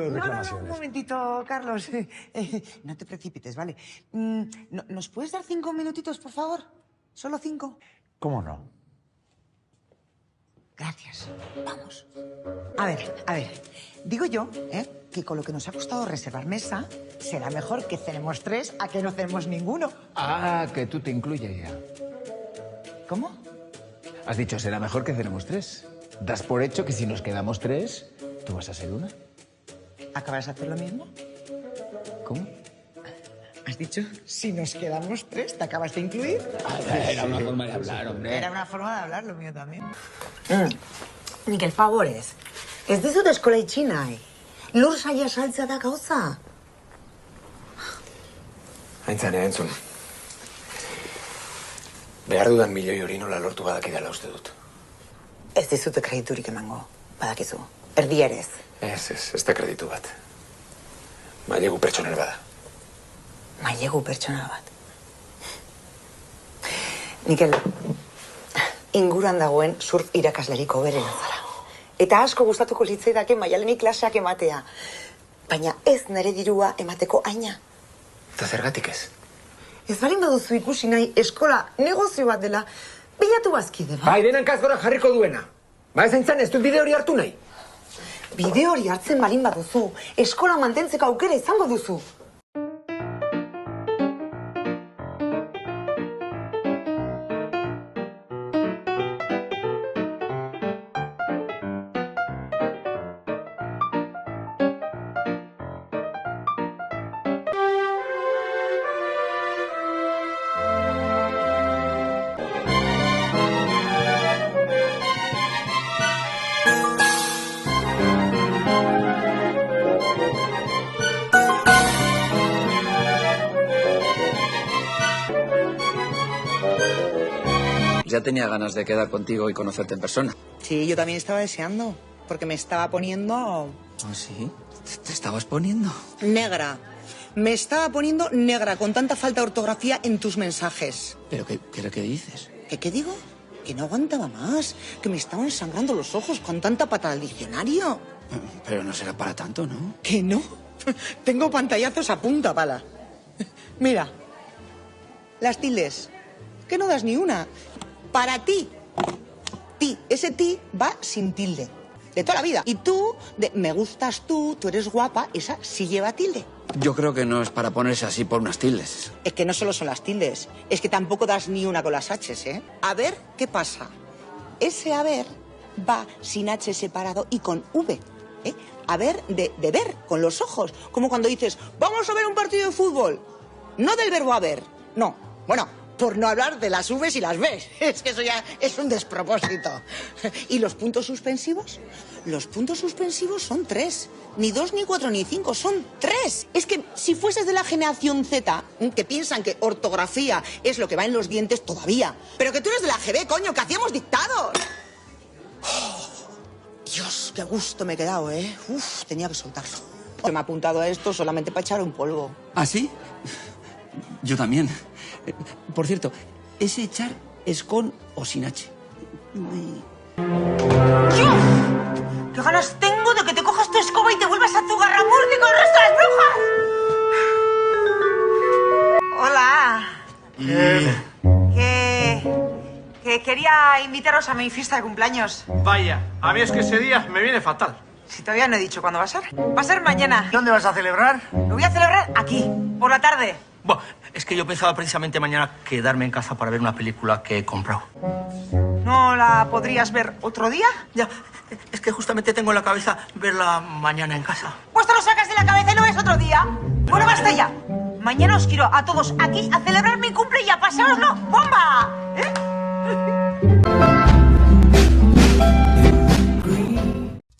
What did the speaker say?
de No, reclamaciones. un momentito, Carlos. No te precipites, ¿vale? ¿Nos puedes dar 5 minutitos, por favor? ¿Solo 5? ¿Cómo no? Gracias. Vamos. A ver. Digo yo, que con lo que nos ha costado reservar mesa, será mejor que cenemos 3 a que no cenemos ninguno. Ah, que tú te incluyes ya. ¿Cómo? Has dicho, será mejor que cenemos 3. Das por hecho que si nos quedamos 3, tú vas a ser una. ¿Acabas de hacer lo mismo? ¿Cómo? ¿Has dicho? Si nos quedamos 3, ¿te acabas de incluir? Era una forma de hablar, hombre. Era una forma de hablar, lo mío también. Mikel, favorez. Ez dizut eskola itxi nahi. Lur saia saltzea da gauza. Aintzane, entzun. Behar dudan milioi hori nola lortu badakidala uste dut. Ez dizute krediturik emango, badakizu. Erdi ere ez. Ez da kreditu bat. Mailegu pertsonal bada. Mailegu pertsonal bat. Mikel, inguruan dagoen surf irakaslerik hoberena zara. Eta asko gustatuko litzaidake Maialeni klaseak ematea. Baina ez nere dirua emateko aina. Eta zergatik ez? Ez barin baduzu ikusi nahi eskola negozio bat dela, bilatu bazkide, ba? Bai, denan kazgora jarriko duena. Ba, ez aintzan, ez dut bide hori hartu nahi. Bide hori hartzen balin baduzu, eskola mantentzeko aukera izango duzu. Ya tenía ganas de quedar contigo y conocerte en persona. Sí, yo también estaba deseando, porque me estaba poniendo... ¿Ah, sí? ¿Te estabas poniendo? negra. Me estaba poniendo negra con tanta falta de ortografía en tus mensajes. ¿Pero qué dices? ¿Qué digo? Que no aguantaba más, que me estaban sangrando los ojos con tanta pata al diccionario. Pero no será para tanto, ¿no? ¿Que no? Tengo pantallazos a punta pala. Mira, las tildes, que no das ni una. Para ti. Ti, ese ti va sin tilde. De toda la vida. Y tú, de me gustas tú eres guapa, esa sí lleva tilde. Yo creo que no es para ponerse así por unas tildes. Es que no solo son las tildes, es que tampoco das ni una con las H's, ¿eh? A ver qué pasa. Ese a ver va sin H separado y con V, ¿eh? A ver de ver, con los ojos. Como cuando dices, vamos a ver un partido de fútbol. No del verbo haber, no. Bueno, por no hablar de las V's y las B's. Es que eso ya es un despropósito. ¿Y los puntos suspensivos? Los puntos suspensivos son 3. Ni 2, ni 4, ni 5, son 3. Es que si fueses de la generación Z, que piensan que ortografía es lo que va en los dientes todavía. Pero que tú eres de la GB, coño, que hacíamos dictados. Oh, Dios, qué gusto me he quedado, ¿eh? Uf, tenía que soltarlo. Me ha apuntado a esto solamente para echar un polvo. ¿Ah, sí? Yo también. Por cierto, ¿ese echar es con o sin H? ¡Dios! ¡Qué ganas tengo de que te cojas tu escoba y te vuelvas a Zugarramurdi con el resto de las brujas! Hola. Que quería invitaros a mi fiesta de cumpleaños. Vaya, a mí es que ese día me viene fatal. Si todavía no he dicho cuándo va a ser. Va a ser mañana. ¿Dónde vas a celebrar? Lo voy a celebrar aquí, por la tarde. Bueno, es que yo pensaba precisamente mañana quedarme en casa para ver una película que he comprado. ¿No la podrías ver otro día? Ya, es que justamente tengo en la cabeza verla mañana en casa. Pues te lo sacas de la cabeza y lo ves otro día. Bueno, basta ya. Mañana os quiero a todos aquí a celebrar mi cumple y a pasároslo bomba. ¿Eh?